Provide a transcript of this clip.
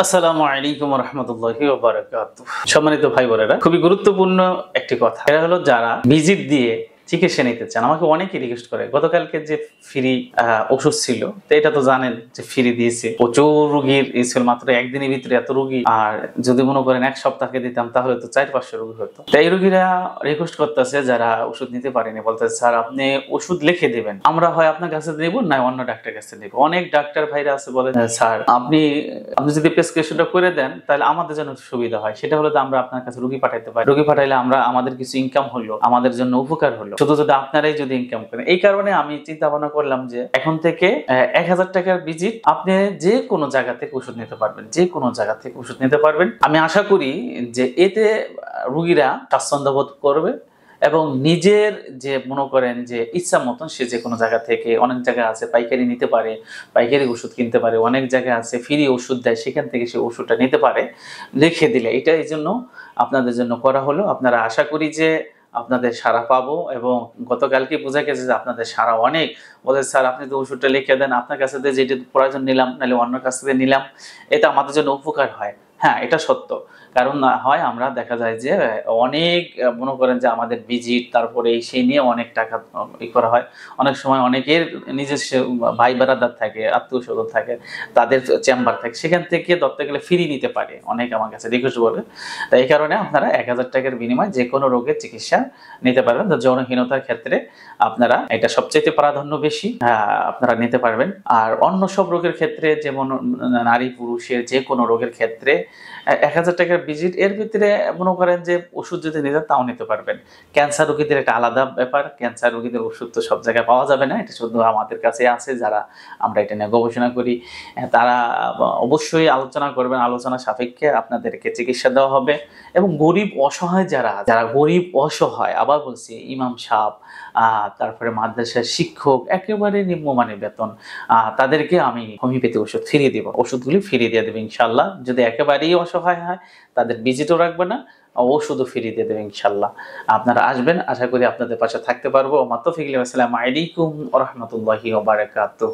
আসসালামু আলাইকুম ওয়া রাহমাতুল্লাহি ওয়া বারাকাতুহু। সম্মানিত ভাই বোনেরা, খুবই গুরুত্বপূর্ণ একটি কথা। এটা হলো যারা ভিজিট দিয়ে চিকিৎসা নিতে চান। আমাকে অনেকেই রিকোয়েস্ট করে। গতকালকে যে ফ্রি ওষুধ ছিল, তো এটা তো জানেন যে ফ্রি দিয়েছে। প্রচুর রোগীর ছিল, মাত্র একদিনের ভিতরে এত রোগী। আর যদি মনে করেন এক সপ্তাহকে দিতাম তাহলে তো 400-500 রোগী হতো। তাই এই রোগীরা রিকোয়েস্ট করতেছে যারা ওষুধ নিতে পারেনি, বলতেছে স্যার আপনি ওষুধ লিখে দেবেন, আমরা হয় আপনার কাছে দেবো না অন্য ডাক্তারের কাছে দেবো। অনেক ডাক্তার ভাইরা আছে বলে স্যার আপনি যদি প্রেসক্রিপশনটা করে দেন তাহলে আমাদের জন্য সুবিধা হয়। সেটা হলো যে আমরা আপনার কাছে রোগী পাঠাইতে পারি, রোগী পাঠাইলে আমরা আমাদের কিছু ইনকাম হলো, আমাদের জন্য উপকার হলো, শুধু যদি আপনারাই যদি ইনকাম করেন। এই কারণে আমি চিন্তা ভাবনা করলাম যে এখন থেকে 1000 টাকার ভিজিট আপনি যে কোনো জায়গা থেকে ওষুধ নিতে পারবেন, যে কোনো জায়গা থেকে ওষুধ নিতে পারবেন। আমি আশা করি যে এতে রোগীরা স্বাচ্ছন্দ্য বোধ করবে এবং নিজের যে মনে করেন যে ইচ্ছা মতন সে যে কোনো জায়গা থেকে, অনেক জায়গা আছে পাইকারি নিতে পারে, পাইকারি ওষুধ কিনতে পারে, অনেক জায়গায় আছে ফ্রি ওষুধ দেয়, সেখান থেকে সে ওষুধটা নিতে পারে লিখে দিলে। এটা এই জন্য আপনাদের জন্য করা হলো। আপনারা আশা করি যে আপনাদের সাড়া পাবো এবং গতকালকে বোঝা গেছে যে আপনাদের সাড়া অনেক। বলে স্যার আপনি তো ওষুধটা লিখে দেন, আপনার কাছে দিয়ে যেটা প্রয়োজন নিলাম, নাহলে অন্য কাছ থেকে নিলাম, এটা আমাদের জন্য উপকার হয়। হ্যাঁ, এটা সত্য। কারণ না হয় আমরা দেখা যায় যে অনেক মনে করেন যে আমাদের ভিজিট তারপরে সেই নিয়ে অনেক টাকা করা হয়। অনেক সময় অনেকের নিজস্ব ভাই বেড়াদার থাকে, আত্মীয় স্বজন থাকে, তাদের চেম্বার থাকে, সেখান থেকে ধরতে গেলে ফ্রি নিতে পারে। অনেক আমার কাছে রিকোয়েস্ট বলে। তাই এই কারণে আপনারা 1000 টাকার বিনিময়ে যে কোনো রোগের চিকিৎসা নিতে পারবেন। যৌনহীনতার ক্ষেত্রে আপনারা এটা সবচেয়ে প্রাধান্য বেশি, আপনারা নিতে পারবেন। আর অন্য সব রোগের ক্ষেত্রে যেমন নারী পুরুষের যে কোনো রোগের ক্ষেত্রে 1000 টাকার ভিজিট, এর ভিতরে মনে করেন যে ওষুধ যদি নিতে তাও নিতে পারবেন। ক্যান্সার রোগীদের একটা আলাদা ব্যাপার, ক্যান্সার রোগীদের ওষুধ তো সব জায়গায় পাওয়া যাবে না, এটা শুধু আমাদের কাছে আছে যারা আমরা এটা নিয়ে গবেষণা করি। তারা অবশ্যই আলোচনা করবেন, আলোচনা সাপেক্ষে আপনাদেরকে চিকিৎসা দেওয়া হবে। এবং গরিব অসহায় যারা যারা গরিব অসহায়, আবার বলছি ইমাম সাহেব, তারপরে মাদ্রাসার শিক্ষক, একেবারে নিম্নমানের বেতন, তাদেরকে আমি হোমিওপ্যাথি ওষুধ ফিরিয়ে দিব, ওষুধগুলি ফিরিয়ে দিয়ে দেবে ইনশাল্লাহ। যদি একেবারেই অসহায় হয় তাদের ভিজিটও রাখবে না, ওষুধও ফিরিয়ে দিয়ে দেবে ইনশাল্লাহ। আপনারা আসবেন, আশা করি আপনাদের পাশে থাকতে পারবো। ওয়া মা তৌফিক ইল্লা বিল্লাহ। আসসালামু আলাইকুম ওয়া রাহমাতুল্লাহি ওয়া বারাকাতুহু।